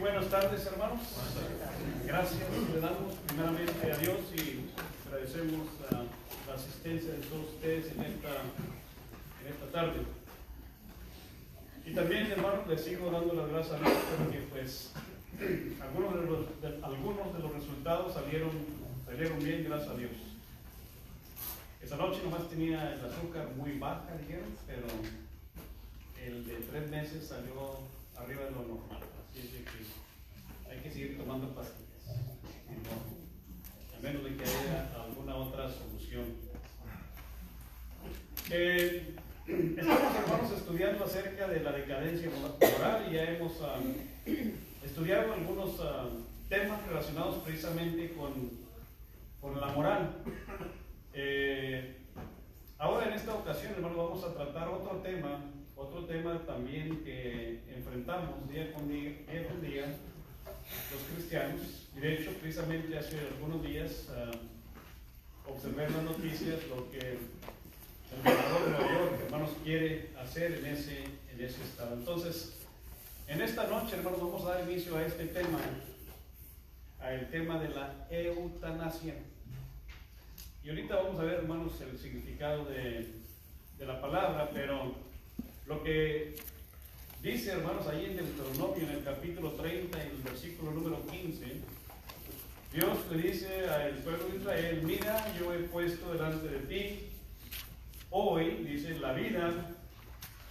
Buenas tardes, hermanos. Gracias le damos primeramente a Dios y agradecemos la asistencia de todos ustedes en esta tarde. Y también, hermanos, les sigo dando las gracias a Dios porque pues algunos de los resultados salieron bien, gracias a Dios. Esta noche nomás tenía el azúcar muy baja, dijeron, pero el de 3 meses salió arriba de lo normal. Así es que hay que seguir tomando pastillas, a menos de que haya alguna otra solución. Estamos, hermanos, estudiando acerca de la decadencia moral y ya hemos estudiado algunos temas relacionados precisamente con la moral. Ahora en esta ocasión, hermanos, vamos a tratar otro tema también que enfrentamos día con día los cristianos. Y de hecho, precisamente hace algunos días observé en las noticias lo que el gobernador de Nueva York, hermanos, quiere hacer en ese estado. Entonces, en esta noche, hermanos, vamos a dar inicio a este tema, al tema de la eutanasia. Y ahorita vamos a ver, hermanos, el significado de la palabra, pero lo que dice, hermanos, ahí en Deuteronomio, en el capítulo 30, en el versículo número 15, Dios le dice al pueblo de Israel: mira, yo he puesto delante de ti hoy, dice, la vida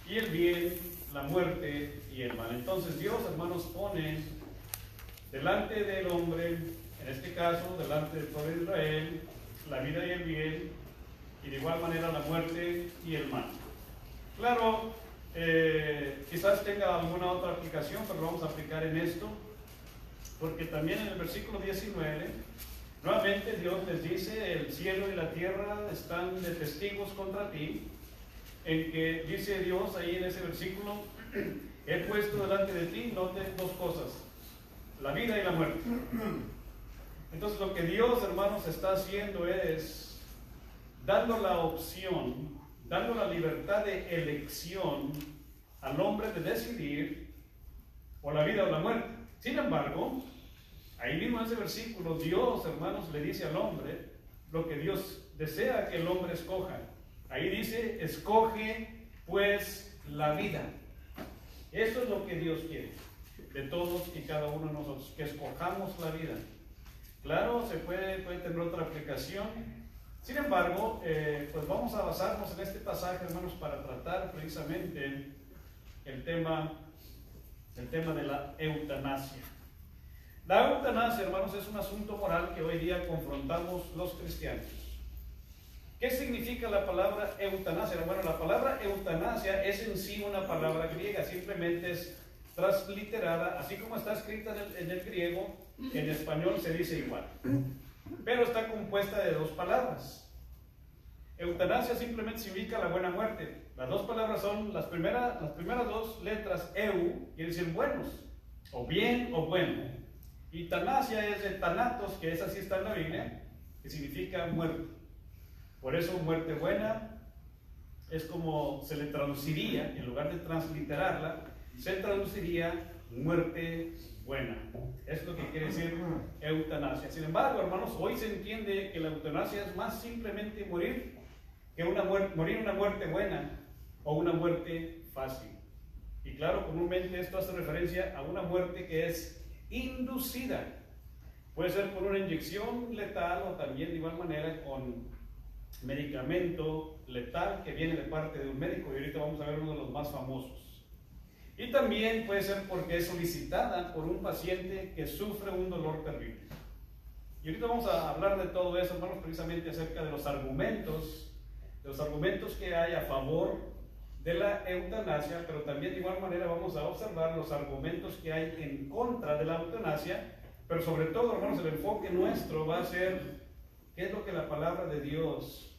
y el bien, la muerte y el mal. Entonces Dios, hermanos, pone delante del hombre, en este caso, delante del pueblo de Israel, la vida y el bien, y de igual manera la muerte y el mal. Claro, quizás tenga alguna otra aplicación, pero lo vamos a aplicar en esto, porque también en el versículo 19, nuevamente Dios les dice: el cielo y la tierra están de testigos contra ti, en que dice Dios ahí en ese versículo: he puesto delante de ti, note, 2 cosas, la vida y la muerte. Entonces lo que Dios, hermanos, está haciendo es dando la opción, dando la libertad de elección al hombre de decidir o la vida o la muerte. Sin embargo, ahí mismo en ese versículo, Dios, hermanos, le dice al hombre lo que Dios desea que el hombre escoja. Ahí dice: escoge pues la vida. Eso es lo que Dios quiere de todos y cada uno de nosotros, que escojamos la vida. Claro, se puede tener otra aplicación. Sin embargo, pues vamos a basarnos en este pasaje, hermanos, para tratar precisamente el tema de la eutanasia. La eutanasia, hermanos, es un asunto moral que hoy día confrontamos los cristianos. ¿Qué significa la palabra eutanasia? Bueno, la palabra eutanasia es en sí una palabra griega, simplemente es transliterada, así como está escrita en el griego, en español se dice igual, pero está compuesta de 2 palabras. Eutanasia simplemente significa la buena muerte. Las 2 palabras son las primeras 2 letras. Eu quiere decir buenos, o bien o bueno. Y tanasia es de tanatos, que esa sí está en la Biblia, que significa muerte. Por eso muerte buena es como se le traduciría, en lugar de transliterarla, se traduciría muerte buena. Es lo que quiere decir eutanasia. Sin embargo, hermanos, hoy se entiende que la eutanasia es más simplemente morir que morir una muerte buena o una muerte fácil. Y claro, comúnmente esto hace referencia a una muerte que es inducida. Puede ser por una inyección letal o también de igual manera con medicamento letal que viene de parte de un médico, y ahorita vamos a ver uno de los más famosos. Y también puede ser porque es solicitada por un paciente que sufre un dolor terrible. Y ahorita vamos a hablar de todo eso, hermanos, precisamente acerca de los argumentos que hay a favor de la eutanasia, pero también de igual manera vamos a observar los argumentos que hay en contra de la eutanasia, pero sobre todo, hermanos, el enfoque nuestro va a ser qué es lo que la palabra de Dios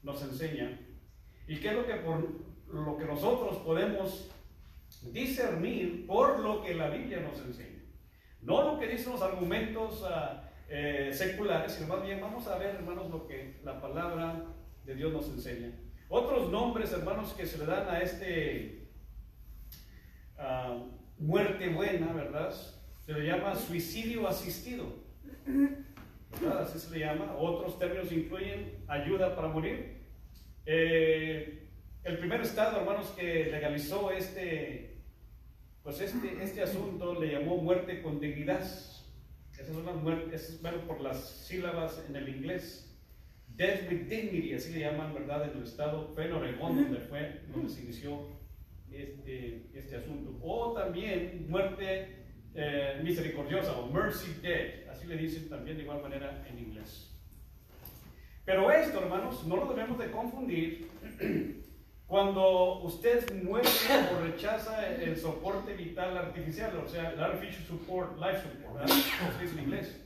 nos enseña y qué es lo que nosotros podemos discernir por lo que la Biblia nos enseña. No lo que dicen los argumentos seculares, sino más bien vamos a ver, hermanos, lo que la palabra de Dios nos enseña. Otros nombres, hermanos, que se le dan a muerte buena, ¿verdad? se le llama suicidio asistido, ¿verdad? Así se le llama. Otros términos incluyen ayuda para morir. El primer estado, hermanos, que legalizó este asunto le llamó muerte con dignidad. Esa es una muerte, es bueno, por las sílabas en el inglés. Death with dignity, así le llaman, ¿verdad? En el estado, fue en Oregón, donde se inició este asunto. O también muerte misericordiosa, o mercy death, así le dicen también de igual manera en inglés. Pero esto, hermanos, no lo debemos de confundir cuando usted muere o rechaza el soporte vital artificial, o sea, el artificial support, life support, ¿verdad? Así es en inglés.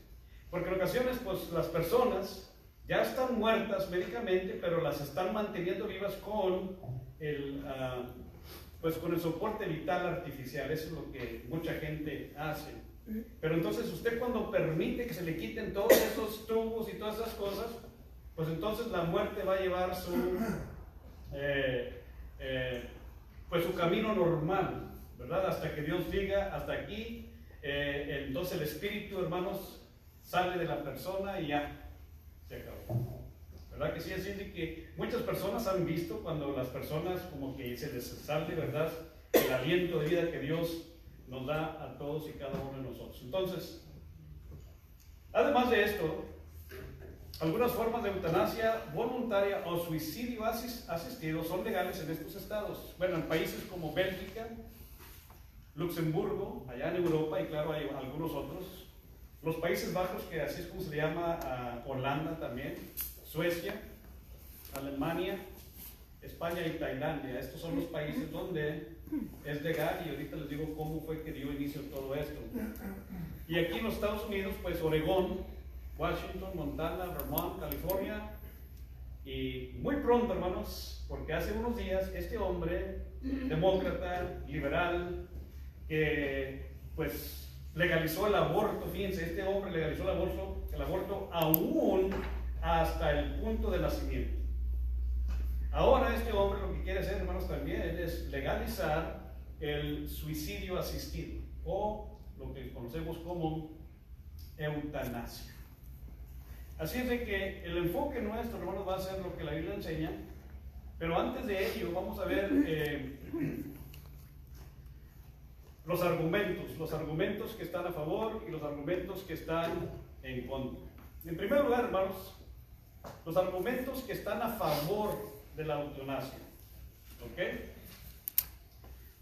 Porque en ocasiones, pues, las personas ya están muertas médicamente, pero las están manteniendo vivas con el soporte vital artificial. Eso es lo que mucha gente hace. Pero entonces usted, cuando permite que se le quiten todos esos tubos y todas esas cosas, pues entonces la muerte va a llevar su camino normal, ¿verdad? Hasta que Dios diga, hasta aquí. Entonces el espíritu, hermanos, sale de la persona y ya se acabó, ¿verdad? Que sí, así de que muchas personas han visto cuando las personas como que se les sale, ¿verdad?, el aliento de vida que Dios nos da a todos y cada uno de nosotros. Entonces, además de esto, algunas formas de eutanasia voluntaria o suicidio asistido son legales en estos estados. Bueno, en países como Bélgica, Luxemburgo, allá en Europa, y claro, hay algunos otros. Los Países Bajos, que así es como se le llama a Holanda también, Suecia, Alemania, España y Tailandia. Estos son los países donde es legal, y ahorita les digo cómo fue que dio inicio todo esto. Y aquí en los Estados Unidos, pues Oregón, Washington, Montana, Vermont, California, y muy pronto, hermanos, porque hace unos días este hombre, demócrata, liberal, que pues legalizó el aborto, fíjense, este hombre legalizó el aborto aún hasta el punto de nacimiento. Ahora este hombre lo que quiere hacer, hermanos, también es legalizar el suicidio asistido, o lo que conocemos como eutanasia. Así es de que el enfoque nuestro, hermanos, va a ser lo que la Biblia enseña, pero antes de ello vamos a ver los argumentos que están a favor y los argumentos que están en contra. En primer lugar, hermanos, los argumentos que están a favor de la eutanasia. ¿Ok?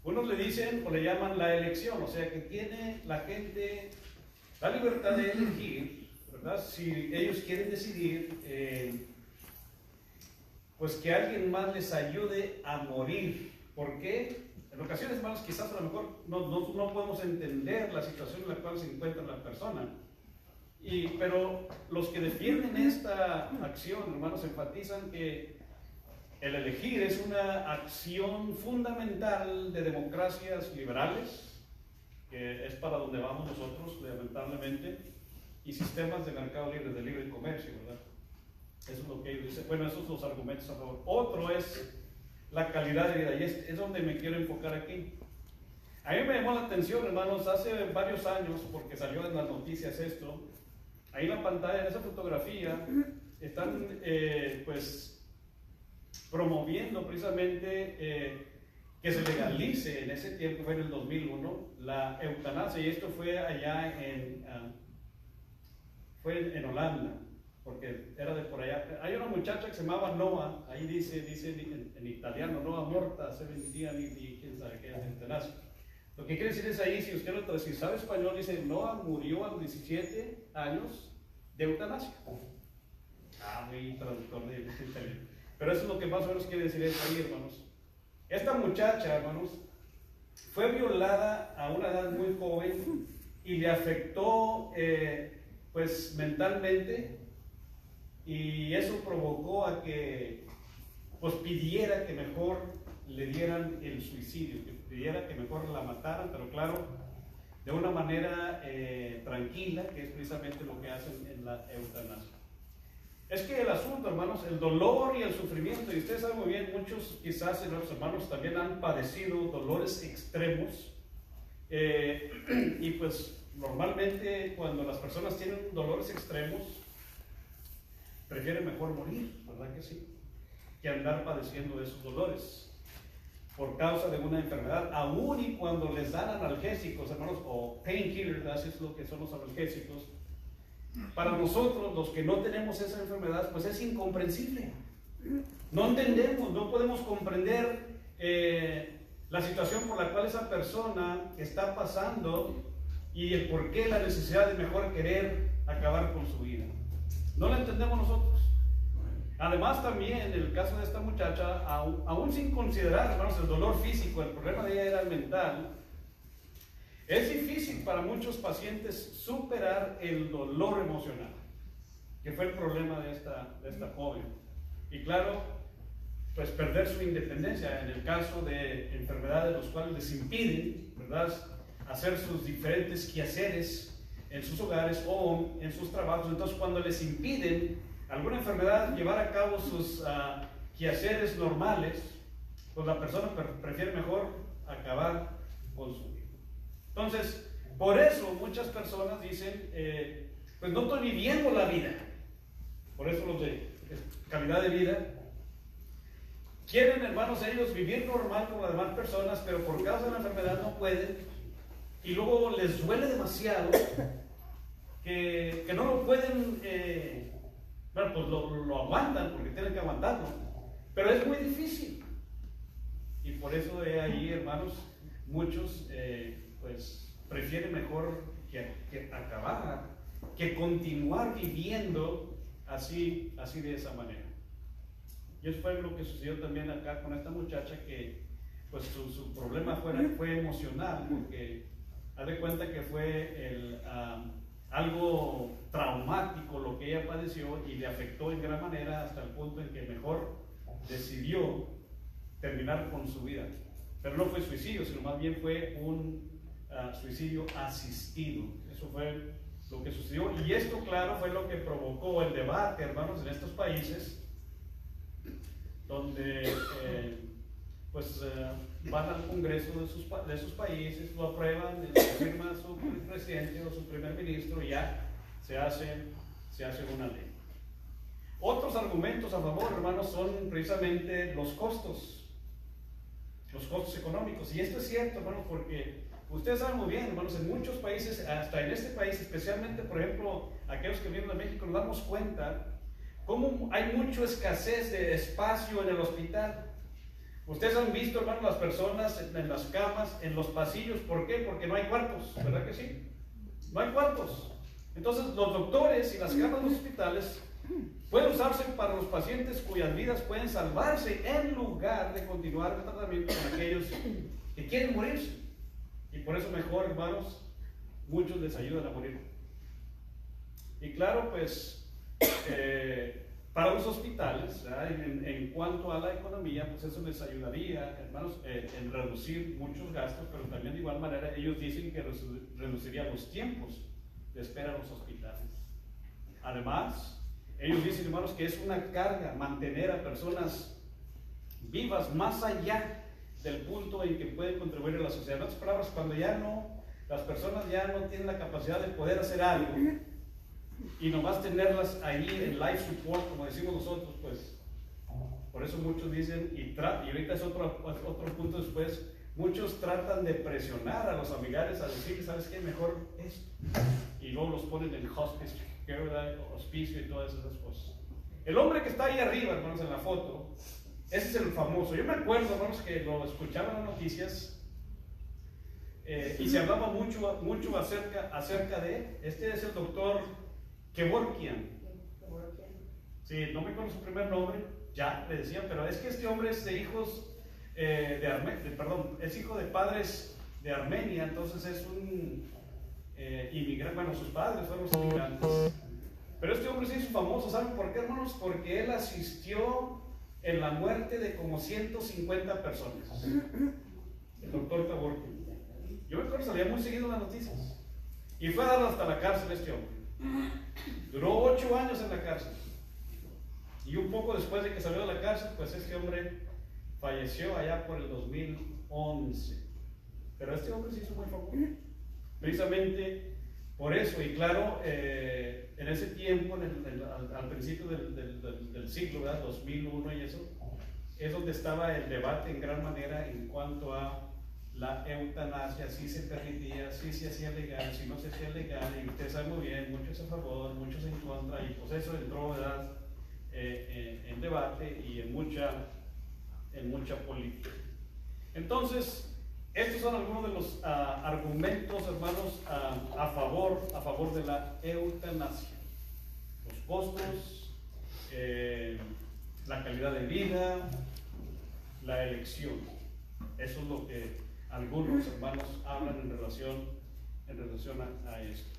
Unos le dicen o le llaman la elección, o sea que tiene la gente la libertad de elegir, ¿verdad? Si ellos quieren decidir, pues que alguien más les ayude a morir. ¿Por qué? En ocasiones, hermanos, quizás a lo mejor no podemos entender la situación en la cual se encuentra la persona. Pero los que defienden esta acción, hermanos, enfatizan que el elegir es una acción fundamental de democracias liberales, que es para donde vamos nosotros, lamentablemente, y sistemas de mercado libre, de libre comercio, ¿verdad? Eso es lo que ellos dicen. Bueno, esos son los argumentos a favor. Otro es la calidad de vida, y es donde me quiero enfocar aquí. A mí me llamó la atención, hermanos, hace varios años, porque salió en las noticias esto. Ahí en la pantalla, en esa fotografía, están pues promoviendo precisamente que se legalice, en ese tiempo fue en el 2001, la eutanasia, y esto fue allá fue en Holanda, porque era de por allá. Hay una muchacha que se llamaba Noa, ahí dice en italiano, Noa morta, se vendía ni quién sabe qué es eutanasia. Lo que quiere decir es ahí, si sabe español, dice Noa murió a los 17 años de eutanasia. Muy traductor de italiano. Pero eso es lo que más o menos quiere decir eso ahí, hermanos. Esta muchacha, hermanos, fue violada a una edad muy joven y le afectó pues mentalmente, y eso provocó a que pues pidiera que mejor le dieran el suicidio, que pidiera que mejor la mataran, pero claro, de una manera tranquila, que es precisamente lo que hacen en la eutanasia. Es que el asunto, hermanos, el dolor y el sufrimiento, y ustedes saben muy bien, muchos quizás de nuestros hermanos también han padecido dolores extremos, y pues normalmente cuando las personas tienen dolores extremos, prefieren mejor morir, ¿verdad que sí? Que andar padeciendo de esos dolores por causa de una enfermedad, aún y cuando les dan analgésicos, hermanos, o painkillers, así es lo que son los analgésicos. Para nosotros, los que no tenemos esa enfermedad, pues es incomprensible. No entendemos, no podemos comprender la situación por la cual esa persona está pasando y el por qué la necesidad de mejor querer acabar con su vida. No la entendemos nosotros. Además, también en el caso de esta muchacha, aún sin considerar, hermanos, el dolor físico, el problema de ella era el mental. Es difícil para muchos pacientes superar el dolor emocional, que fue el problema de esta joven. Y claro, pues perder su independencia en el caso de enfermedades los cuales les impiden, ¿verdad?, hacer sus diferentes quehaceres en sus hogares o en sus trabajos. Entonces, cuando les impiden alguna enfermedad llevar a cabo sus quehaceres normales, pues la persona prefiere mejor acabar con su vida. Entonces, por eso muchas personas dicen, pues no estoy viviendo la vida. Por eso los de calidad de vida quieren, hermanos, ellos vivir normal como las demás personas, pero por causa de la enfermedad no pueden, y luego les duele demasiado que no lo pueden, bueno, pues lo aguantan porque tienen que aguantarlo, pero es muy difícil. Y por eso de ahí, hermanos, muchos pues prefieren mejor que acabar, que continuar viviendo así de esa manera. Y eso fue lo que sucedió también acá con esta muchacha, que pues su problema fue emocional, porque haz de cuenta que fue algo traumático lo que ella padeció y le afectó en gran manera hasta el punto en que mejor decidió terminar con su vida. Pero no fue suicidio, sino más bien fue un suicidio asistido. Eso fue lo que sucedió, y esto, claro, fue lo que provocó el debate, hermanos, en estos países donde van al Congreso de sus países, lo aprueban, lo firma su presidente o su primer ministro, y ya se hace una ley. Otros argumentos a favor, hermanos, son precisamente los costos económicos. Y esto es cierto, hermanos, porque ustedes saben muy bien, hermanos, en muchos países, hasta en este país, especialmente, por ejemplo, aquellos que vienen de México, nos damos cuenta cómo hay mucha escasez de espacio en el hospital. Ustedes han visto, hermanos, las personas en las camas, en los pasillos. ¿Por qué? Porque no hay cuartos, ¿verdad que sí? No hay cuartos. Entonces, los doctores y las camas de los hospitales pueden usarse para los pacientes cuyas vidas pueden salvarse en lugar de continuar el tratamiento con aquellos que quieren morirse. Y por eso mejor, hermanos, muchos les ayudan a morir. Y claro, pues para los hospitales, en cuanto a la economía, pues eso les ayudaría, hermanos, en reducir muchos gastos, pero también de igual manera ellos dicen que reduciría los tiempos de espera en los hospitales. Además, ellos dicen, hermanos, que es una carga mantener a personas vivas más allá del punto en que pueden contribuir a la sociedad. En otras palabras, cuando las personas ya no tienen la capacidad de poder hacer algo, y nomás tenerlas ahí en life support, como decimos nosotros, pues por eso muchos dicen, y ahorita es otro punto después, muchos tratan de presionar a los familiares a decirles, ¿sabes qué? Mejor esto. Y luego los ponen en hospice, hospicio y todas esas cosas. El hombre que está ahí arriba, hermanos, en la foto, ese es el famoso. Yo me acuerdo, hermanos, que lo escuchaba en las noticias y se hablaba mucho acerca de él. Este es el doctor Kevorkian. Sí, no me acuerdo su primer nombre, ya le decían, pero es que este hombre es de hijos es hijo de padres de Armenia, entonces es un inmigrante. Bueno, sus padres fueron los inmigrantes. Pero este hombre se hizo famoso, ¿saben por qué, hermanos? Porque él asistió en la muerte de como 150 personas. El doctor Kevorkian. Yo me acuerdo que salía muy seguido en las noticias. Y fue dado hasta la cárcel este hombre. Duró 8 años en la cárcel. Y un poco después de que salió de la cárcel, pues este hombre falleció allá por el 2011. Pero este hombre se hizo muy famoso, precisamente Por eso, y claro, en ese tiempo, al principio del siglo, ¿verdad? 2001 y eso, es donde estaba el debate en gran manera en cuanto a la eutanasia, si se permitía, si se hacía legal, si no se hacía legal, y usted sabe muy bien, muchos a favor, muchos en contra, y pues eso entró, ¿verdad? En debate y en mucha política. Entonces, estos son algunos de los argumentos, hermanos, a favor de la eutanasia. Los costos, la calidad de vida, la elección. Eso es lo que algunos hermanos hablan en relación a esto.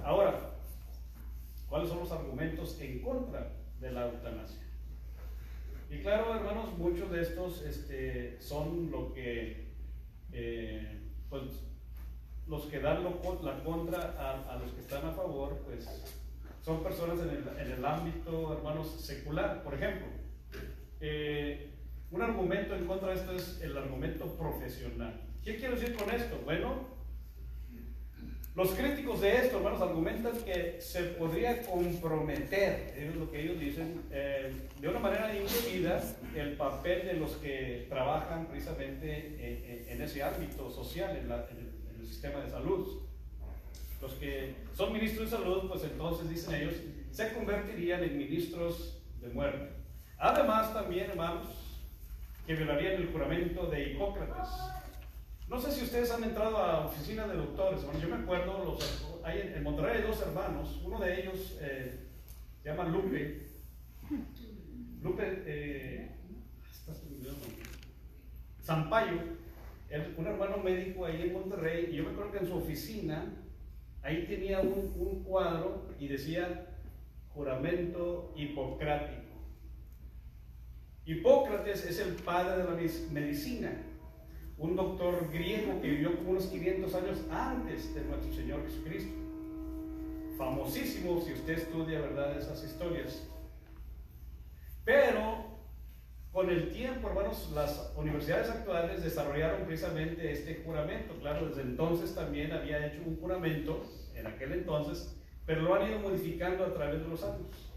Ahora, ¿cuáles son los argumentos en contra de la eutanasia? Y claro, hermanos, muchos de estos son lo que pues los que dan la contra a los que están a favor, pues son personas en el ámbito, hermanos, secular. Por ejemplo, un argumento en contra de esto es el argumento profesional. ¿Qué quiero decir con esto? Bueno, los críticos de esto, hermanos, argumentan que se podría comprometer, es lo que ellos dicen, de una manera indebida el papel de los que trabajan precisamente en ese ámbito social, en el sistema de salud. Los que son ministros de salud, pues entonces, dicen ellos, se convertirían en ministros de muerte. Además, también, hermanos, que violarían el juramento de Hipócrates. No sé si ustedes han entrado a la oficina de doctores. Bueno, yo me acuerdo, en Monterrey hay dos hermanos. Uno de ellos se llama Lupe. Sampaio, un hermano médico ahí en Monterrey. Y yo me acuerdo que en su oficina, ahí tenía un cuadro y decía juramento hipocrático. Hipócrates es el padre de la medicina. Un doctor griego que vivió como unos 500 años antes de nuestro Señor Jesucristo. Famosísimo si usted estudia, ¿verdad?, esas historias. Pero con el tiempo, hermanos, las universidades actuales desarrollaron precisamente este juramento. Claro, desde entonces también había hecho un juramento, en aquel entonces, pero lo han ido modificando a través de los años.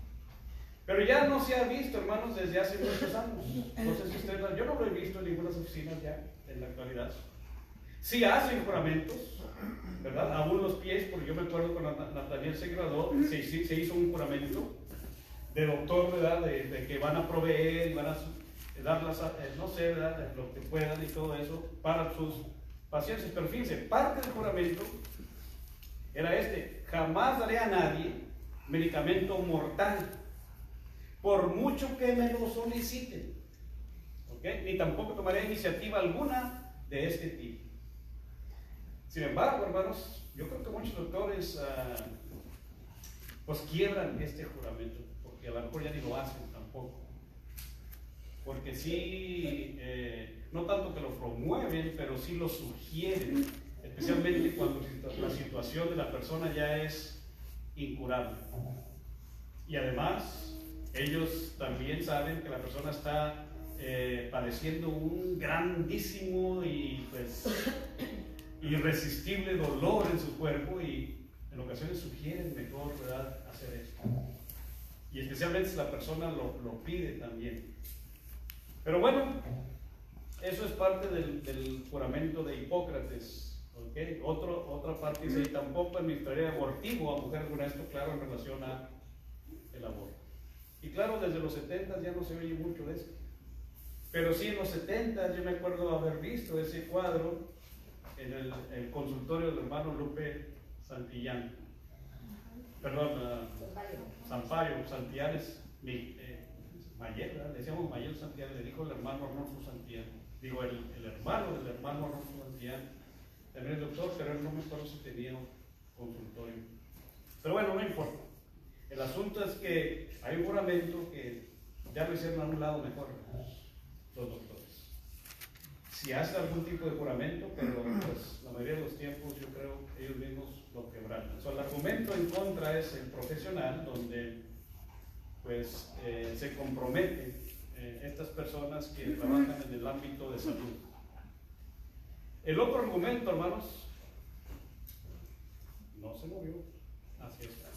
Pero ya no se ha visto, hermanos, desde hace muchos años. No sé si ustedes, yo no lo he visto en ninguna oficina ya, en la actualidad. Sí hacen juramentos, ¿verdad? Aún los pies, porque yo me acuerdo cuando Nathaniel se graduó, se hizo un juramento de doctor, ¿verdad? De que van a proveer y van a dar no sé, ¿verdad?, lo que puedan y todo eso para sus pacientes. Pero fíjense, parte del juramento era jamás daré a nadie medicamento mortal, por mucho que me lo soliciten, ¿okay? Ni tampoco tomaré iniciativa alguna de este tipo. Sin embargo, hermanos, yo creo que muchos doctores pues quiebran este juramento, porque a lo mejor ya ni lo hacen tampoco. Porque sí, no tanto que lo promueven, pero sí lo sugieren, especialmente cuando la situación de la persona ya es incurable. Y además, ellos también saben que la persona está padeciendo un grandísimo y pues irresistible dolor en su cuerpo, y en ocasiones sugieren mejor, ¿verdad?, hacer esto. Y especialmente si la persona lo pide también. Pero bueno, eso es parte del juramento de Hipócrates, ¿okay? Otra parte dice, tampoco administraré abortivo a mujer con esto, claro, en relación a el aborto. Y claro, desde los 70 ya no se oye mucho de esto. Pero sí, en los 70 yo me acuerdo haber visto ese cuadro en el consultorio del hermano Lupe Santillán. Perdón, Sampaio, Santillanes, Mayel, ¿verdad? Le decíamos Mayel Santillán, le dijo el hermano Arnolfo Santillán. Digo, el hermano del hermano Arnolfo Santillán, también el doctor, pero él no me acuerdo si tenía un consultorio. Pero bueno, no importa. El asunto es que hay un juramento que ya lo hicieron a un lado mejor los doctores. Si hacen algún tipo de juramento, pero pues la mayoría de los tiempos yo creo que ellos mismos lo quebran. O sea, el argumento en contra es el profesional, donde pues se comprometen estas personas que trabajan en el ámbito de salud. El otro argumento, hermanos, no se movió. Así está.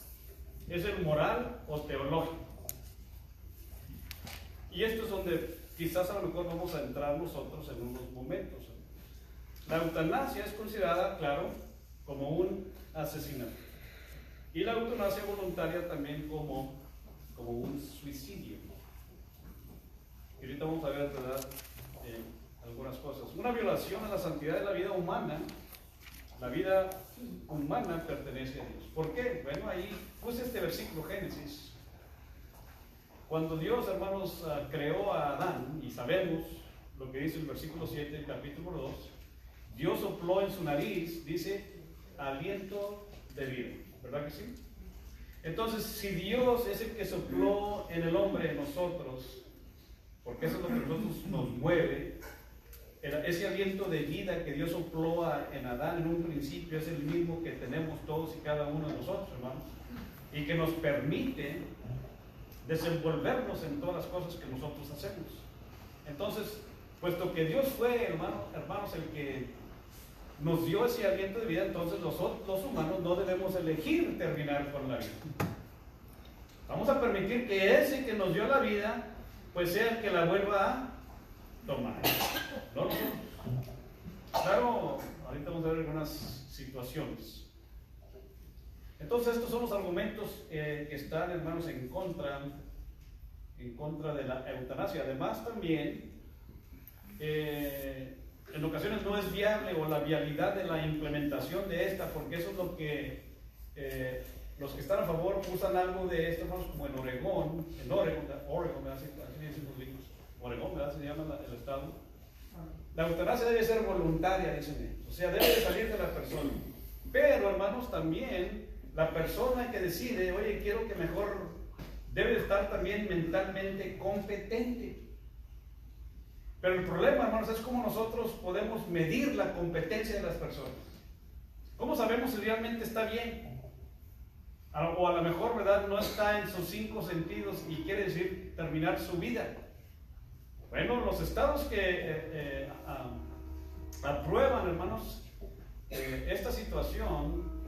¿Es el moral o teológico? Y esto es donde quizás a lo mejor vamos a entrar nosotros en unos momentos. La eutanasia es considerada, claro, como un asesinato. Y la eutanasia voluntaria también como un suicidio. Y ahorita vamos a ver, ¿verdad? Algunas cosas. Una violación a la santidad de la vida humana. La vida humana pertenece a Dios. ¿Por qué? Bueno, ahí puse este versículo, Génesis. Cuando Dios, hermanos, creó a Adán, y sabemos lo que dice el versículo 7 del capítulo 2, Dios sopló en su nariz, dice, aliento de vida. ¿Verdad que sí? Entonces, si Dios es el que sopló en el hombre, en nosotros, porque eso es lo que nosotros nos mueve, ese aliento de vida que Dios sopló en Adán en un principio es el mismo que tenemos todos y cada uno de nosotros, hermanos, y que nos permite desenvolvernos en todas las cosas que nosotros hacemos. Entonces, puesto que Dios fue, hermanos, el que nos dio ese aliento de vida, entonces los humanos no debemos elegir terminar con la vida. Vamos a permitir que ese que nos dio la vida, pues sea el que la vuelva a tomar. No nosotros. Claro, ahorita vamos a ver algunas situaciones. Entonces estos son los argumentos que están, hermanos, en contra de la eutanasia. Además también, en ocasiones no es viable, o la viabilidad de la implementación de esta, porque eso es lo que los que están a favor usan algo de esto, hermanos, como en Oregón, así dicen los libros, Oregón, ¿verdad? Se llama el estado. La eutanasia debe ser voluntaria, dicen ellos, o sea, debe de salir de la persona. Pero, hermanos, también la persona que decide, oye, quiero que mejor, debe estar también mentalmente competente. Pero el problema, hermanos, es cómo nosotros podemos medir la competencia de las personas. ¿Cómo sabemos si realmente está bien? O a lo mejor, ¿verdad?, no está en sus 5 sentidos y quiere decir terminar su vida. Bueno, los estados que aprueban, hermanos, esta situación,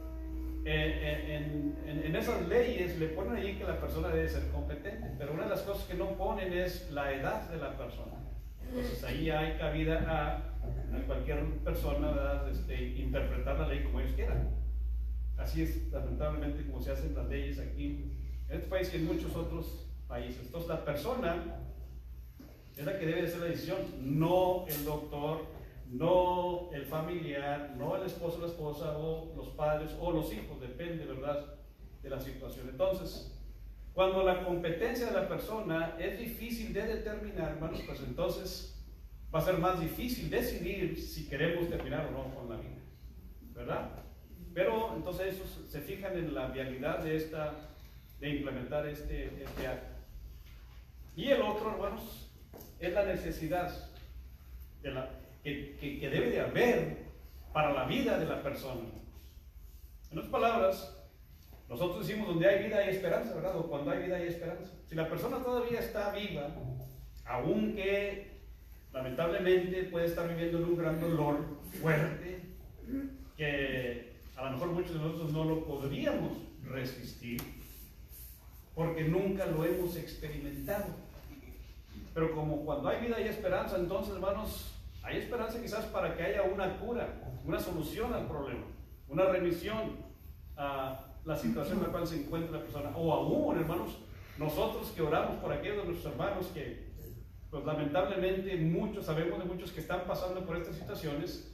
en esas leyes le ponen allí que la persona debe ser competente, pero una de las cosas que no ponen es la edad de la persona. Entonces ahí hay cabida a cualquier persona, ¿verdad?, interpretar la ley como ellos quieran. Así es, lamentablemente, como se hacen las leyes aquí en este país y en muchos otros países. Entonces la persona es la que debe de hacer la decisión, no el doctor, no el familiar, no el esposo o la esposa, o los padres o los hijos, depende, ¿verdad?, de la situación. Entonces, cuando la competencia de la persona es difícil de determinar, hermanos, pues entonces va a ser más difícil decidir si queremos terminar o no con la vida, ¿verdad? Pero entonces ellos se fijan en la viabilidad de implementar este acto. Y el otro, hermanos, es la necesidad que debe de haber para la vida de la persona. En otras palabras, nosotros decimos donde hay vida hay esperanza, ¿verdad? O cuando hay vida hay esperanza. Si la persona todavía está viva, aunque lamentablemente puede estar viviendo en un gran dolor fuerte, que a lo mejor muchos de nosotros no lo podríamos resistir, porque nunca lo hemos experimentado. Pero como cuando hay vida hay esperanza, entonces, hermanos, hay esperanza quizás para que haya una cura, una solución al problema, una remisión a la situación en la cual se encuentra la persona. O aún, hermanos, nosotros que oramos por aquellos de nuestros hermanos que, pues lamentablemente, sabemos de muchos que están pasando por estas situaciones,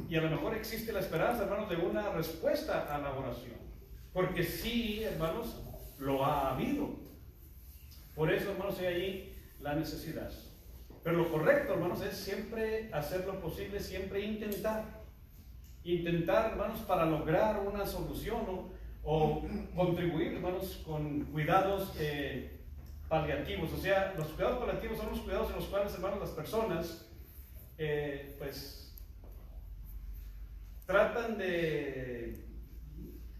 y a lo mejor existe la esperanza, hermanos, de una respuesta a la oración. Porque sí, hermanos, lo ha habido. Por eso, hermanos, hay ahí la necesidad. Pero lo correcto, hermanos, es siempre hacer lo posible, siempre intentar, hermanos, para lograr una solución o contribuir, hermanos, con cuidados paliativos. O sea, los cuidados paliativos son los cuidados en los cuales, hermanos, las personas pues tratan de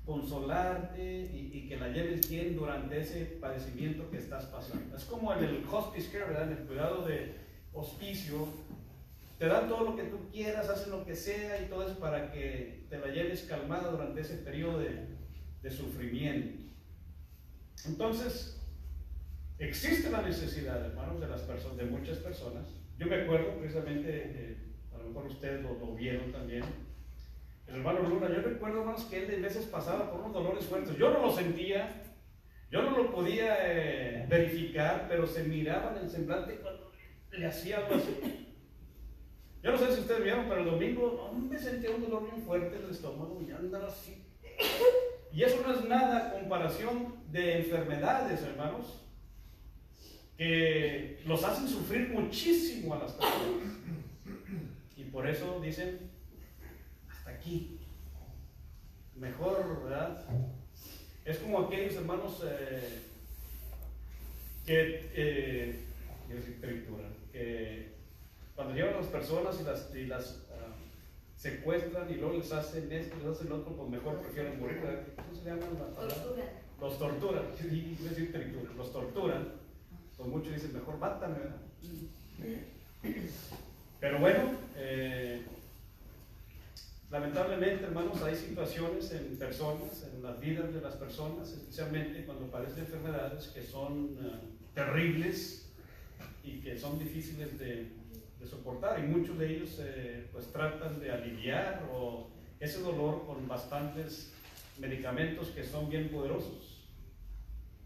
consolarte y que la lleves bien durante ese padecimiento que estás pasando. Es como en el hospice care, ¿verdad?, en el cuidado de hospicio. Te dan todo lo que tú quieras, hacen lo que sea y todo eso para que te la lleves calmada durante ese periodo de sufrimiento. Entonces, existe la necesidad, hermanos, de las personas, de muchas personas. Yo me acuerdo precisamente, a lo mejor ustedes lo vieron también, el hermano Luna. Yo recuerdo, hermanos, que él de veces pasaba por unos dolores fuertes. Yo no lo sentía, yo no lo podía verificar, pero se miraba en el semblante cuando le hacía algo así. Yo no sé si ustedes vieron, pero el domingo me sentía un dolor bien fuerte en el estómago y andaba así. Y eso no es nada a comparación de enfermedades, hermanos, que los hacen sufrir muchísimo a las personas. Y por eso dicen, hasta aquí. Mejor, ¿verdad? Es como aquellos hermanos que cuando llevan a las personas y las secuestran y luego les hacen esto, les hacen lo otro, pues mejor prefieren morir, ¿verdad? ¿Cómo se llaman la palabra? Tortura. Los torturan, los torturan. Pues muchos dicen, mejor mátame, ¿verdad? Pero bueno, lamentablemente, hermanos, hay situaciones en personas, en las vidas de las personas, especialmente cuando padecen enfermedades que son terribles y que son difíciles de soportar, y muchos de ellos pues tratan de aliviar ese dolor con bastantes medicamentos que son bien poderosos,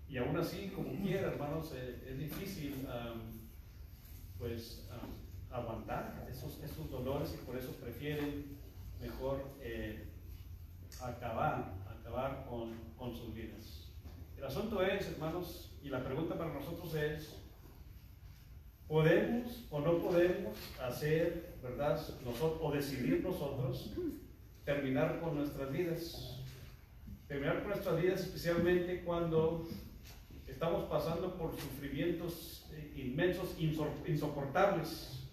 y aún así, como quiera, hermanos, es difícil aguantar esos dolores, y por eso prefieren mejor acabar con sus vidas. El asunto es, hermanos, y la pregunta para nosotros es: ¿podemos o no podemos hacer, verdad, o decidir nosotros terminar con nuestras vidas? Terminar con nuestras vidas, especialmente cuando estamos pasando por sufrimientos inmensos, insoportables.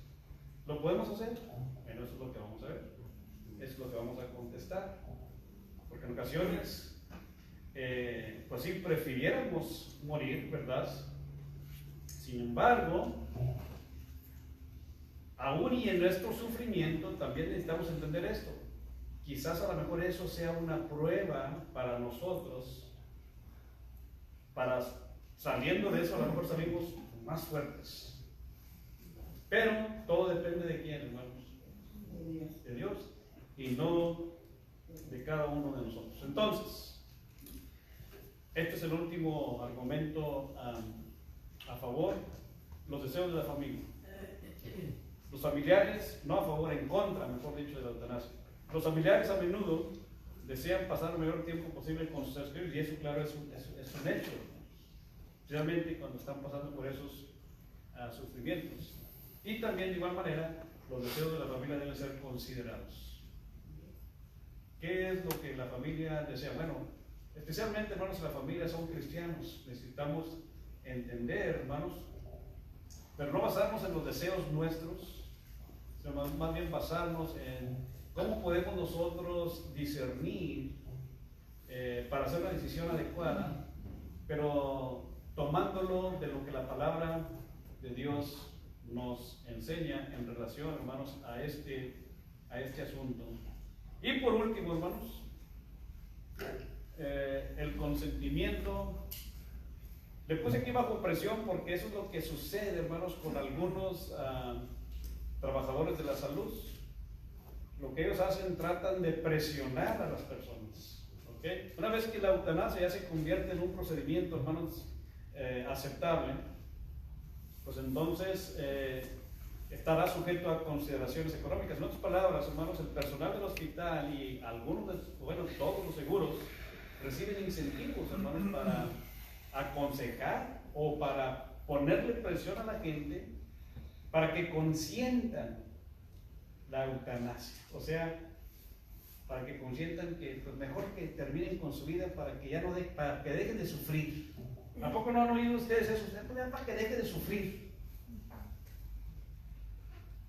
¿Lo podemos hacer? Bueno, eso es lo que vamos a ver. Eso es lo que vamos a contestar. Porque en ocasiones, pues sí, prefiriéramos morir, ¿verdad? Sin embargo, aún y en nuestro sufrimiento también necesitamos entender esto. Quizás a lo mejor eso sea una prueba para nosotros, para saliendo de eso a lo mejor salimos más fuertes. Pero todo depende de quién, hermanos. De Dios, y no de cada uno de nosotros. Entonces, este es el último argumento a favor: los deseos de la familia. Los familiares, no a favor, en contra, mejor dicho, de la eutanasia. Los familiares a menudo desean pasar el mayor tiempo posible con sus seres queridos, y eso, claro, es un hecho, especialmente cuando están pasando por esos sufrimientos. Y también, de igual manera, los deseos de la familia deben ser considerados. ¿Qué es lo que la familia desea? Bueno, especialmente, hermanos, si la familia son cristianos, necesitamos entender, hermanos, pero no basarnos en los deseos nuestros, sino más bien basarnos en cómo podemos nosotros discernir para hacer una decisión adecuada, pero tomándolo de lo que la palabra de Dios nos enseña en relación, hermanos, a este asunto. Y por último, hermanos, el consentimiento. Le puse aquí bajo presión porque eso es lo que sucede, hermanos, con algunos trabajadores de la salud. Lo que ellos hacen, tratan de presionar a las personas. ¿Okay? Una vez que la eutanasia ya se convierte en un procedimiento, hermanos, aceptable, pues entonces estará sujeto a consideraciones económicas. En otras palabras, hermanos, el personal del hospital y todos los seguros reciben incentivos, hermanos, para aconsejar o para ponerle presión a la gente para que consientan la eutanasia. O sea, para que consientan que pues mejor que terminen con su vida para que ya no para que dejen de sufrir. ¿A poco no han oído ustedes eso? Para que deje de sufrir.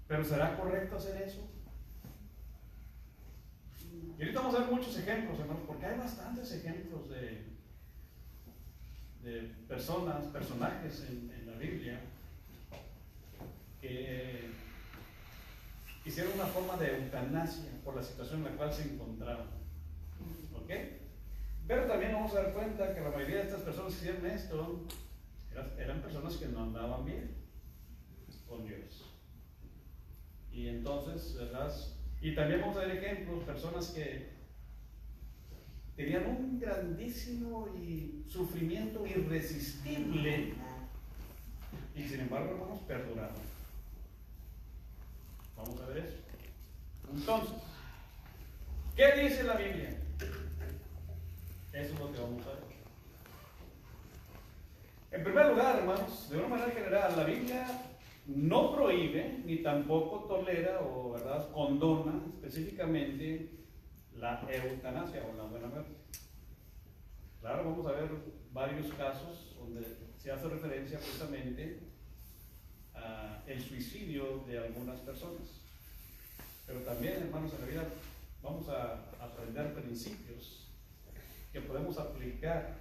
¿Pero será correcto hacer eso? Y ahorita vamos a ver muchos ejemplos, hermanos, porque hay bastantes ejemplos de personajes en la Biblia que hicieron una forma de eutanasia por la situación en la cual se encontraban. ¿Ok? Pero también vamos a dar cuenta que la mayoría de estas personas que hicieron esto eran personas que no andaban bien con Dios. Y entonces, ¿verdad? Y también vamos a ver ejemplos, personas que tenían un grandísimo sufrimiento irresistible y sin embargo, hermanos, perduraron. Vamos a ver eso. Entonces, ¿qué dice la Biblia? Eso es lo que vamos a ver. En primer lugar, hermanos, de una manera general, la Biblia no prohíbe ni tampoco tolera o, ¿verdad?, condona específicamente la eutanasia o la buena muerte. Claro, vamos a ver varios casos donde se hace referencia precisamente al suicidio de algunas personas. Pero también, hermanos, en la vida vamos a aprender principios que podemos aplicar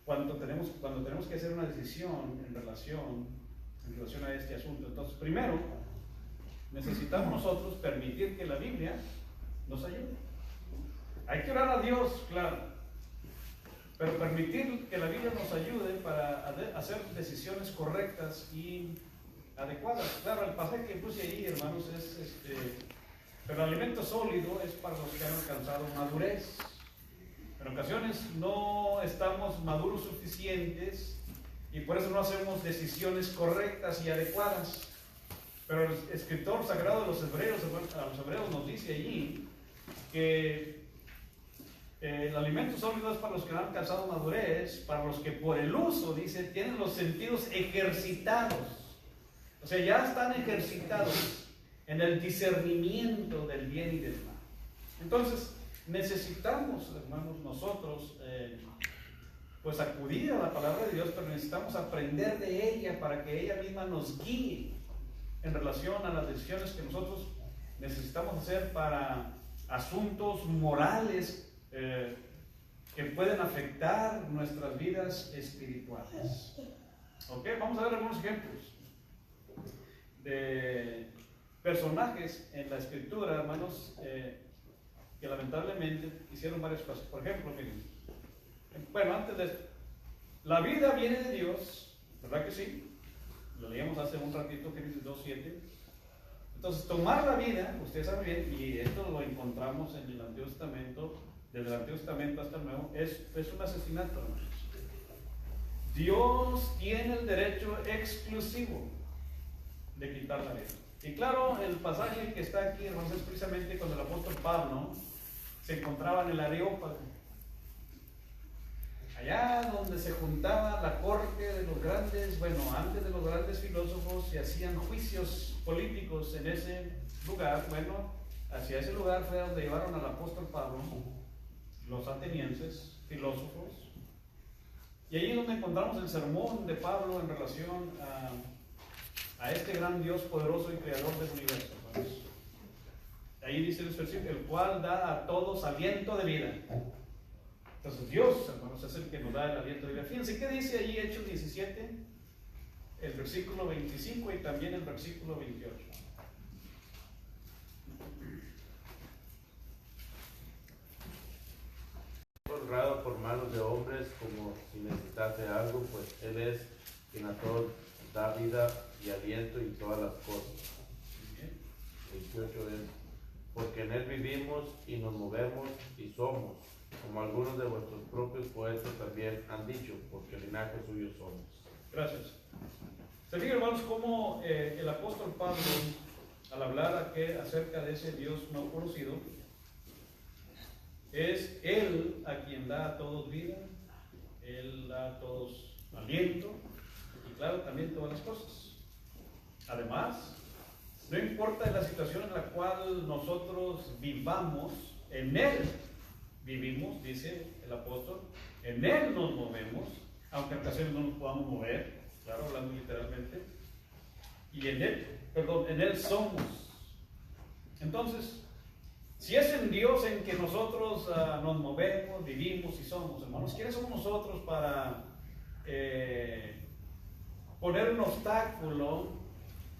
cuando tenemos que hacer una decisión en relación a este asunto. Entonces, primero, necesitamos nosotros permitir que la Biblia nos ayude. Hay que orar a Dios, claro, pero permitir que la Biblia nos ayude para hacer decisiones correctas y adecuadas. Claro, el pasaje que puse ahí, hermanos, es pero el alimento sólido es para los que han alcanzado madurez. En ocasiones no estamos maduros suficientes y por eso no hacemos decisiones correctas y adecuadas. Pero el escritor sagrado de los hebreos, a los hebreos nos dice allí que el alimento sólido es para los que no han alcanzado madurez, para los que por el uso, dice, tienen los sentidos ejercitados. O sea, ya están ejercitados en el discernimiento del bien y del mal. Entonces, necesitamos, hermanos, nosotros, pues acudir a la palabra de Dios, pero necesitamos aprender de ella para que ella misma nos guíe en relación a las decisiones que nosotros necesitamos hacer para asuntos morales que pueden afectar nuestras vidas espirituales. ¿Ok? Vamos a ver algunos ejemplos de personajes en la escritura, hermanos, que lamentablemente hicieron varias cosas. Por ejemplo, miren, bueno, antes de esto, la vida viene de Dios, ¿verdad que sí? Lo leíamos hace un ratito, Génesis 2:7. Entonces, tomar la vida, ustedes saben bien, y esto lo encontramos en el Antiguo Testamento, desde el Antiguo Testamento hasta el Nuevo, es un asesinato, hermanos. Dios tiene el derecho exclusivo de quitar la vida. Y claro, el pasaje que está aquí, hermanos, es precisamente cuando el apóstol Pablo se encontraba en el Areópago, allá donde se juntaba la corte de los grandes, bueno, antes de los grandes filósofos, se hacían juicios políticos en ese lugar. Bueno, hacia ese lugar fue donde llevaron al apóstol Pablo, los atenienses, filósofos, y allí es donde encontramos el sermón de Pablo en relación a este gran Dios poderoso y creador del universo, hermanos. Ahí dice el versículo, el cual da a todos aliento de vida. Entonces Dios, hermanos, es el que nos da el aliento de vida. Fíjense qué dice allí Hechos 17, el versículo 25 y también el versículo 28. Honrado por manos de hombres como si necesitase algo, pues Él es quien a todos da vida y aliento y todas las cosas. 28 es, porque en Él vivimos y nos movemos y somos, como algunos de vuestros propios poetas también han dicho, porque linaje suyo somos. Gracias. Se fijan, hermanos, cómo el apóstol Pablo, al hablar acerca de ese Dios no conocido, es Él a quien da a todos vida, Él da a todos aliento y claro, también todas las cosas. Además, no importa la situación en la cual nosotros vivamos, en Él vivimos, dice el apóstol, en Él nos movemos, aunque en ocasiones no nos podamos mover, claro, hablando literalmente, y en Él somos. Entonces, si es en Dios en que nosotros nos movemos, vivimos y somos, hermanos, ¿quiénes somos nosotros para poner un obstáculo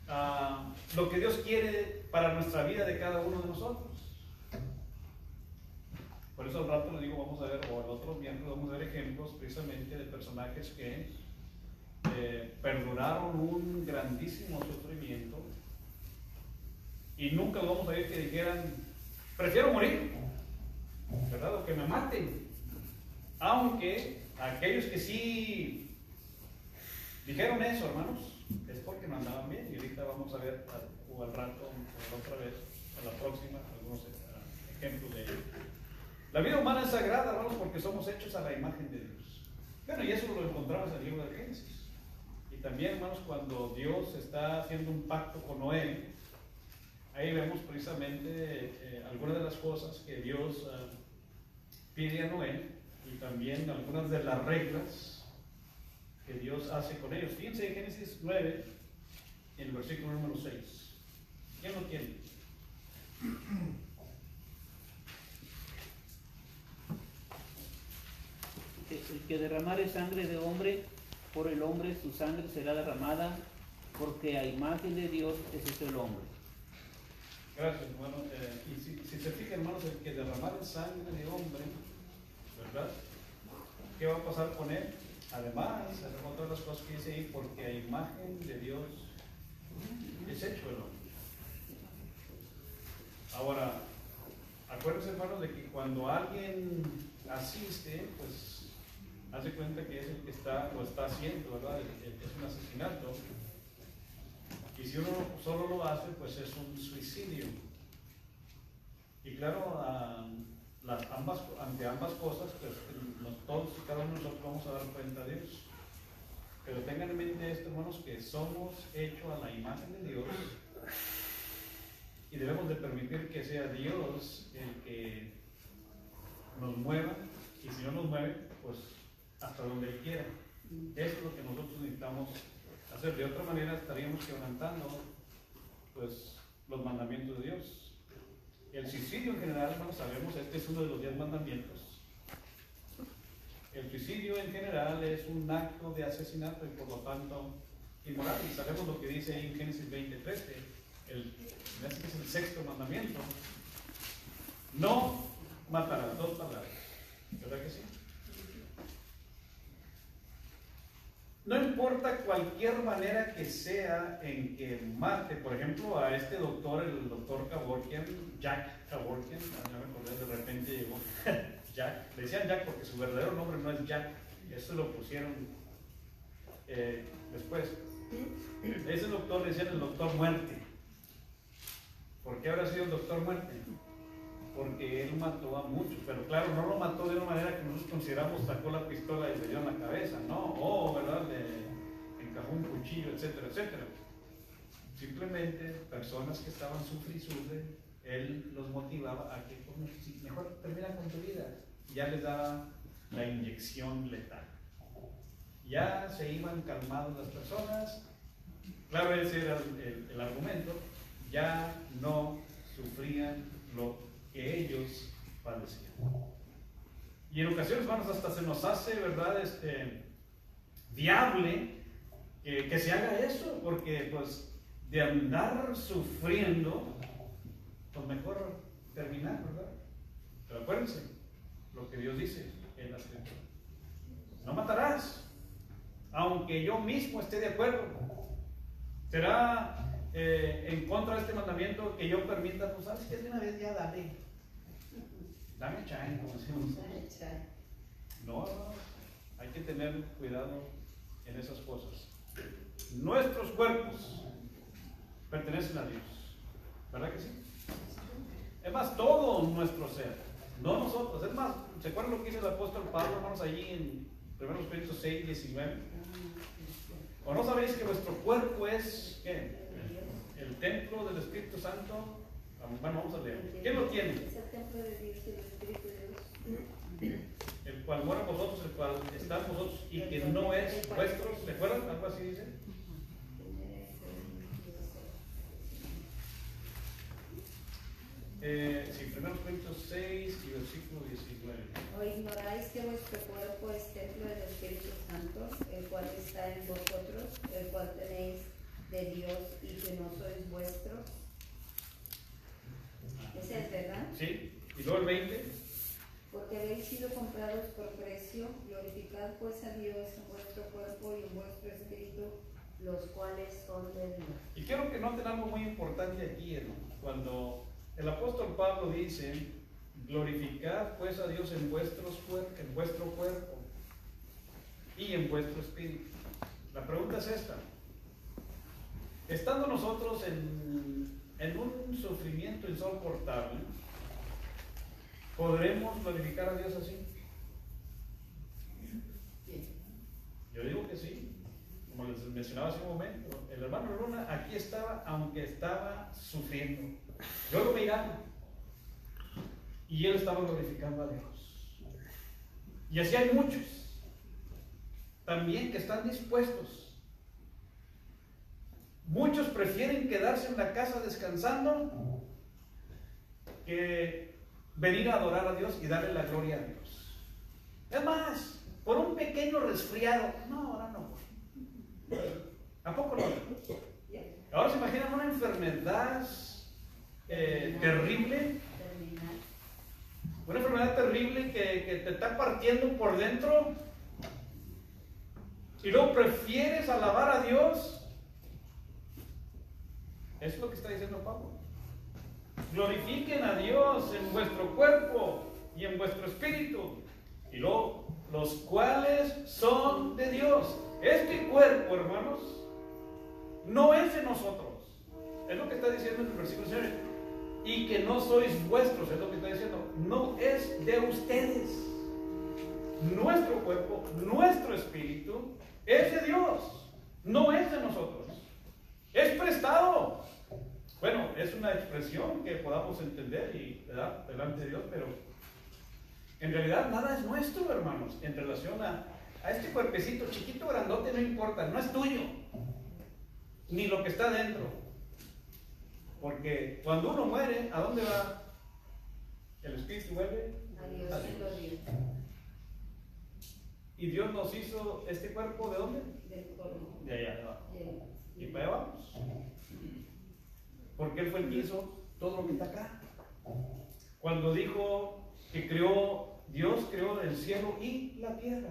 a lo que Dios quiere para nuestra vida de cada uno de nosotros? Por eso al rato les digo, vamos a ver, o el otro miércoles vamos a ver ejemplos precisamente de personajes que perduraron un grandísimo sufrimiento y nunca lo vamos a ver que dijeran, prefiero morir, ¿verdad? O que me maten. Aunque aquellos que sí dijeron eso, hermanos, es porque no andaban bien. Y ahorita vamos a ver, o al rato, o otra vez, a la próxima, algunos ejemplos de ello. La vida humana es sagrada, hermanos, porque somos hechos a la imagen de Dios. Bueno, y eso lo encontramos en el libro de Génesis. Y también, hermanos, cuando Dios está haciendo un pacto con Noé, ahí vemos precisamente algunas de las cosas que Dios pide a Noé y también algunas de las reglas que Dios hace con ellos. Fíjense en Génesis 9, en el versículo número 6. ¿Quién lo tiene? El que derramare sangre de hombre, por el hombre su sangre será derramada, porque a imagen de Dios es el hombre. Gracias, hermano. Y si se fijan, hermanos, el que derramare sangre de hombre, ¿verdad? ¿Qué va a pasar con él? Además, todas las cosas que dice ahí, porque a imagen de Dios es hecho el hombre. Ahora, acuérdense, hermanos, de que cuando alguien asiste, pues hace cuenta que es el que está haciendo, ¿verdad? Es un asesinato. Y si uno solo lo hace, pues es un suicidio. Y claro, ante ambas cosas, pues todos y cada uno de nosotros vamos a dar cuenta de Dios. Pero tengan en mente esto, hermanos, que somos hechos a la imagen de Dios y debemos de permitir que sea Dios el que nos mueva, y si no nos mueve, pues hasta donde Él quiera. Eso es lo que nosotros necesitamos hacer. De otra manera estaríamos quebrantando pues los mandamientos de Dios. El suicidio en general, hermanos, sabemos, este es uno de los 10 mandamientos. El suicidio en general es un acto de asesinato y por lo tanto inmoral. Y sabemos lo que dice ahí en Génesis 20:13, este es el sexto mandamiento. No matarás, 2 palabras. ¿Verdad que sí? No importa cualquier manera que sea en que mate, por ejemplo, a este doctor, el doctor Kevorkian, Jack Kevorkian, ya me acordé, de repente llegó Jack, le decían Jack porque su verdadero nombre no es Jack, eso lo pusieron después. Ese doctor le decían el doctor muerte. ¿Por qué habrá sido el doctor muerte? Porque él mató a muchos, pero claro, no lo mató de una manera que nosotros consideramos, sacó la pistola y le dio en la cabeza, no, ¿verdad? Le encajó un cuchillo, etcétera, etcétera. Simplemente personas que estaban sufre y sufre, él los motivaba a que pues, mejor termina con tu vida. Ya les daba la inyección letal. Ya se iban calmadas las personas, claro, ese era el argumento, ya no sufrían lo que ellos padecían. Y en ocasiones, hermanos, hasta se nos hace, ¿verdad?, viable que se haga eso, porque pues de andar sufriendo, pues mejor terminar, ¿verdad? Pero acuérdense lo que Dios dice en la Escritura: no matarás, aunque yo mismo esté de acuerdo. Será en contra de este mandamiento que yo permita, pues sabes que de una vez ya dame chai, como decimos. No, hay que tener cuidado en esas cosas. Nuestros cuerpos pertenecen a Dios, ¿verdad que sí? Es más, todo nuestro ser, no nosotros. Es más, ¿se acuerdan lo que dice el apóstol Pablo, hermanos, allí en 1 Corintios 6:19? ¿O no sabéis que vuestro cuerpo es ¿qué? El templo del Espíritu Santo? Bueno, vamos a leer. ¿Quién lo tiene? Es el templo de Dios, el Espíritu de Dios. El cual mora en vosotros, el cual está en vosotros y que no es vuestro. ¿Se acuerdan? Algo así dice. Sí, 1 Corintios 6 y versículo 19. ¿O ignoráis que vuestro cuerpo es templo del Espíritu Santo, el cual está en vosotros, el cual tenéis de Dios y que no sois vuestros? Ese es verdad. Sí, y luego el 20. los cuales son de Dios. Y quiero que noten algo muy importante aquí, hermano. Cuando el apóstol Pablo dice, glorificad pues a Dios en vuestro cuerpo y en vuestro espíritu. La pregunta es esta: estando nosotros en un sufrimiento insoportable, ¿podremos glorificar a Dios así? Yo digo que sí. Como les mencionaba hace un momento, el hermano Luna aquí estaba, aunque estaba sufriendo. Yo lo miraba y él estaba glorificando a Dios. Y así hay muchos también que están dispuestos. Muchos prefieren quedarse en la casa descansando que venir a adorar a Dios y darle la gloria a Dios. Es más, por un pequeño resfriado, no, ahora no. ¿A poco no? Ahora se imaginan una enfermedad terrible, una enfermedad terrible que te está partiendo por dentro, y luego prefieres alabar a Dios. Eso es lo que está diciendo Pablo. Glorifiquen a Dios en vuestro cuerpo y en vuestro espíritu, y luego los cuales son de Dios. Este cuerpo, hermanos, no es de nosotros. Es lo que está diciendo en el versículo 9. Y que no sois vuestros, es lo que está diciendo. No es de ustedes. Nuestro cuerpo, nuestro espíritu, es de Dios. No es de nosotros. Es prestado. Bueno, es una expresión que podamos entender y ¿verdad? Delante de Dios, pero en realidad nada es nuestro, hermanos, en relación a este cuerpecito chiquito, grandote, no importa, no es tuyo, ni lo que está dentro. Porque cuando uno muere, ¿a dónde va? El espíritu vuelve A Dios. a Dios. Y Dios nos hizo este cuerpo, ¿de dónde? Del polvo. De allá abajo. Sí. Y para allá vamos. Porque Él fue el que hizo todo lo que está acá. Cuando dijo que Dios creó el cielo y la tierra.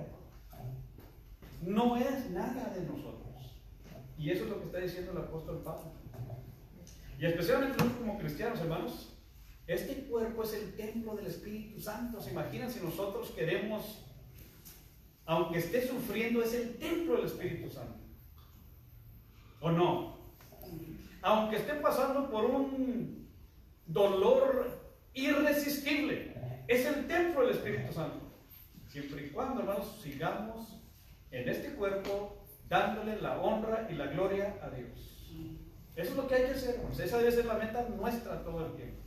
No es nada de nosotros. Y eso es lo que está diciendo el apóstol Pablo. Y especialmente nosotros como cristianos, hermanos, este cuerpo es el templo del Espíritu Santo. ¿Se imaginan si nosotros queremos, aunque esté sufriendo, es el templo del Espíritu Santo? ¿O no? Aunque esté pasando por un dolor irresistible, es el templo del Espíritu Santo. Siempre y cuando, hermanos, sigamos en este cuerpo dándole la honra y la gloria a Dios. Eso es lo que hay que hacer, hermanos. Esa debe ser la meta nuestra todo el tiempo.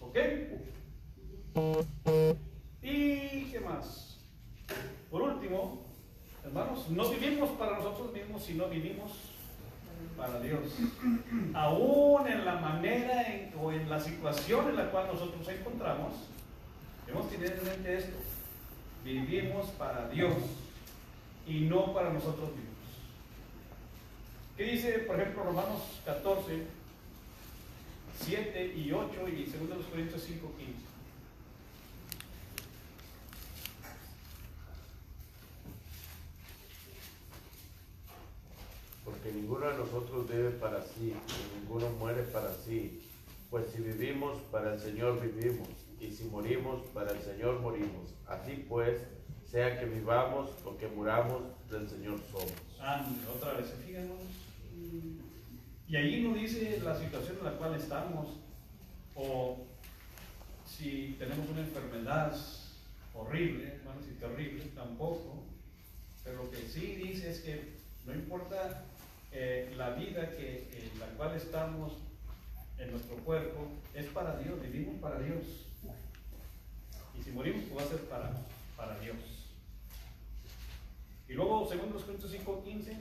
¿Ok? ¿Y qué más? Por último, hermanos, no vivimos para nosotros mismos, sino vivimos para Dios. Aún en la manera o en la situación en la cual nosotros nos encontramos, debemos tener en mente esto: vivimos para Dios y no para nosotros mismos. ¿Qué dice, por ejemplo, Romanos 14, 7 y 8 y 2 Corintios 5, 15? Porque ninguno de nosotros vive para sí, y ninguno muere para sí. Pues si vivimos, para el Señor vivimos, y si morimos, para el Señor morimos. Así pues, sea que vivamos o que muramos, del Señor somos. Otra vez, fíjanos. Y ahí no dice la situación en la cual estamos, o si tenemos una enfermedad horrible, bueno, si terrible, tampoco. Pero lo que sí dice es que no importa la vida en la cual estamos en nuestro cuerpo, es para Dios, vivimos para Dios. Y si morimos, pues va a ser para Dios. Y luego, 2 Corintios 5, 15.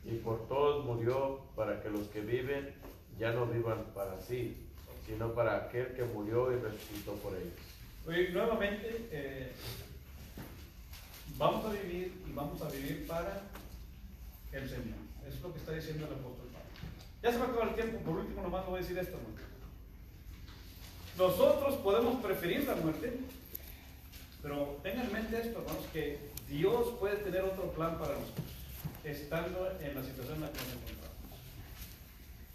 Y por todos murió, para que los que viven ya no vivan para sí, sino para aquel que murió y resucitó por ellos. Hoy, nuevamente, vamos a vivir para el Señor. Eso es lo que está diciendo el apóstol Pablo. Ya se va a acabar el tiempo. Por último, nomás voy a decir esto, hermano. Nosotros podemos preferir la muerte, pero tengan en mente esto, hermanos, que Dios puede tener otro plan para nosotros. estando en la situación en la que nos encontramos.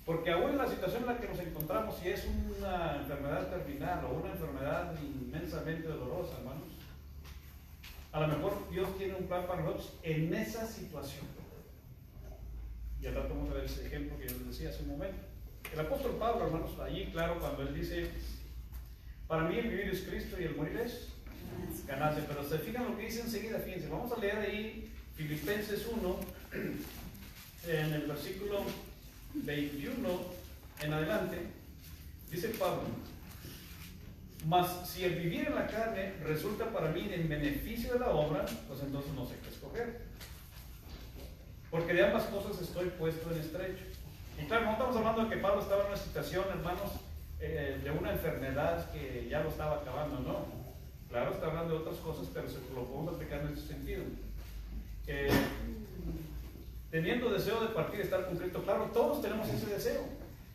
Porque aún en la situación en la que nos encontramos, si es una enfermedad terminal o una enfermedad inmensamente dolorosa, hermanos, a lo mejor Dios tiene un plan para nosotros en esa situación. Y al rato vamos a ver ese ejemplo que yo les decía hace un momento. El apóstol Pablo, hermanos, allí claro, cuando él dice, para mí el vivir es Cristo y el morir es ganancia. Pero se fijan lo que dice enseguida, fíjense, vamos a leer ahí Filipenses 1, en el versículo 21 en adelante, dice Pablo, mas si el vivir en la carne resulta para mí en beneficio de la obra, pues entonces no sé qué escoger. Porque de ambas cosas estoy puesto en estrecho. Y claro, no estamos hablando de que Pablo estaba en una situación, hermanos, de una enfermedad que ya lo estaba acabando, no. Claro, está hablando de otras cosas, pero se lo podemos explicar en ese sentido. Teniendo deseo de partir y estar con Cristo, claro, todos tenemos ese deseo.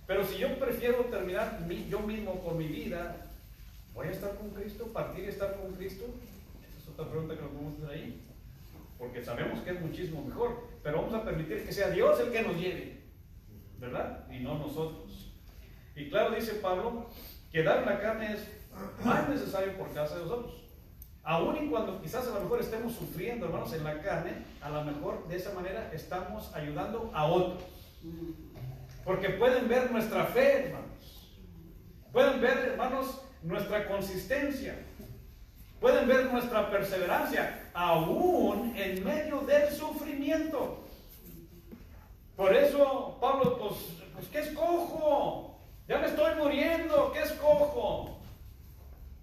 Pero si yo prefiero terminar yo mismo por mi vida, ¿voy a estar con Cristo? ¿Partir y estar con Cristo? Esa es otra pregunta que nos podemos hacer ahí. Porque sabemos que es muchísimo mejor, pero vamos a permitir que sea Dios el que nos lleve, ¿verdad? Y no nosotros. Y claro, dice Pablo, que dar en la carne es más necesario por causa de nosotros. Aún y cuando quizás a lo mejor estemos sufriendo, hermanos, en la carne, a lo mejor de esa manera estamos ayudando a otros. Porque pueden ver nuestra fe, hermanos. Pueden ver, hermanos, nuestra consistencia. Pueden ver nuestra perseverancia, aún en medio del sufrimiento. Por eso, Pablo, pues ¿qué escojo? Ya me estoy muriendo, ¿qué escojo?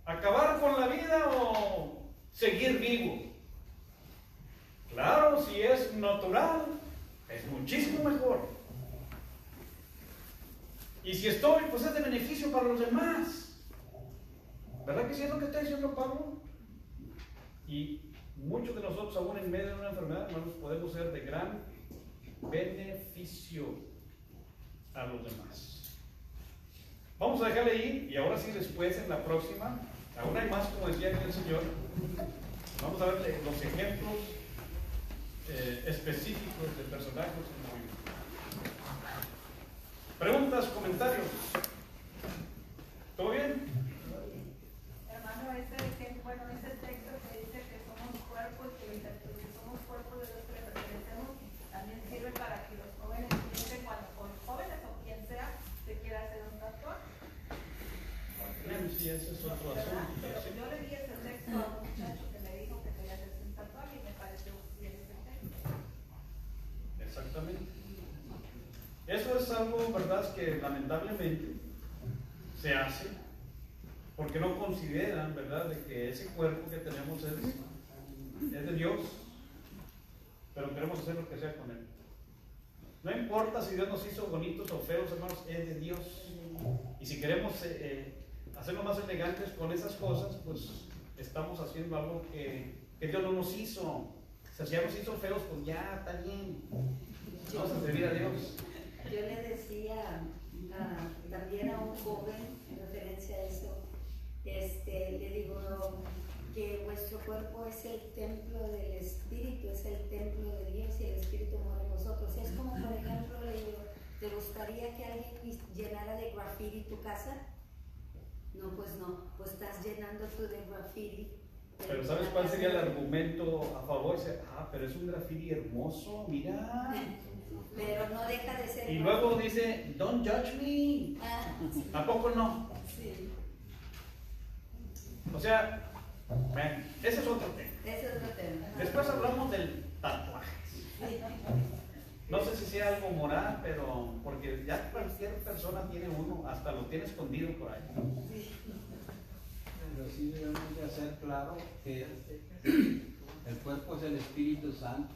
¿Acabar con la vida o seguir vivo? Claro, si es natural, es muchísimo mejor. Y si estoy, pues es de beneficio para los demás. ¿Verdad que sí es lo que está diciendo Pablo? Y muchos de nosotros, aún en medio de una enfermedad, hermanos, podemos ser de gran beneficio a los demás. Vamos a dejarle ahí, y ahora sí después, en la próxima, aún hay más, como decía aquí el Señor. Vamos a ver los ejemplos específicos de personajes en la Biblia. Preguntas, comentarios. ¿Todo bien? Hermano, ese texto que dice que somos cuerpos, que somos cuerpos de los que le pertenecemos, también sirve para que los jóvenes piensen cuando con jóvenes o quien sea se quiera hacer un tatuaje. Sí, ese es otro asunto. Pero yo le di ese texto a un muchacho que me dijo que quería hacerse un tatuaje y me pareció bien ese texto. Exactamente. Eso es algo, verdad, que lamentablemente se hace porque no consideran, verdad, de que ese cuerpo que tenemos es de Dios, pero queremos hacer lo que sea con él. No importa si Dios nos hizo bonitos o feos, hermanos, es de Dios. Y si queremos hacerlo más elegantes con esas cosas, pues estamos haciendo algo que Dios no nos hizo. O sea, si ya nos hizo feos, pues ya está bien. Vamos a servir a Dios. Yo le decía también a un joven, en referencia a eso, le digo que vuestro cuerpo es el templo del Espíritu, es el templo de Dios y el Espíritu mora en vosotros. Es como, por ejemplo, le digo, ¿te gustaría que alguien llenara de graffiti tu casa? No, pues estás llenando tú de graffiti. Pero ¿sabes cuál sería el argumento a favor? Pero es un graffiti hermoso, mira. Pero no deja de ser. Y luego dice, don't judge me. Sí. ¿A poco no? Sí. O sea, bueno, ese es otro tema. Ese es otro tema. Después hablamos del tatuaje. No sé si sea algo moral, pero porque ya cualquier persona tiene uno, hasta lo tiene escondido por ahí. Pero sí debemos de hacer claro que el cuerpo es el Espíritu Santo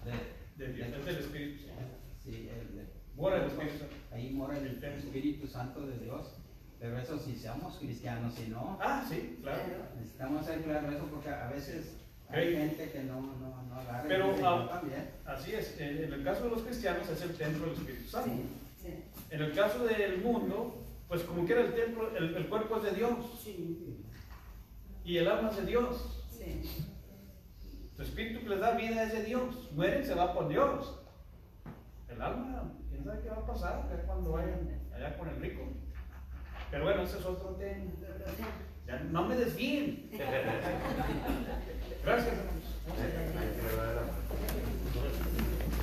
De Dios, es del Espíritu Santo. Sí, Mora el Espíritu Santo. ahí mora el Espíritu Santo de Dios. Pero eso si seamos cristianos, si no, Sí, claro. necesitamos hacer claro eso porque a veces hay gente que no agarra. Pero y yo también. así es, en el caso de los cristianos es el templo del Espíritu Santo. Sí. En el caso del mundo, pues como quiera el templo, el cuerpo es de Dios. Sí. Y el alma es de Dios. Sí. El espíritu que les da vida es de Dios. Mueren, se va por Dios. el alma, quién sabe qué va a pasar ya cuando vayan allá con el rico. Pero bueno, ese es otro tema. Ya, no me desvíen. Gracias, hermanos.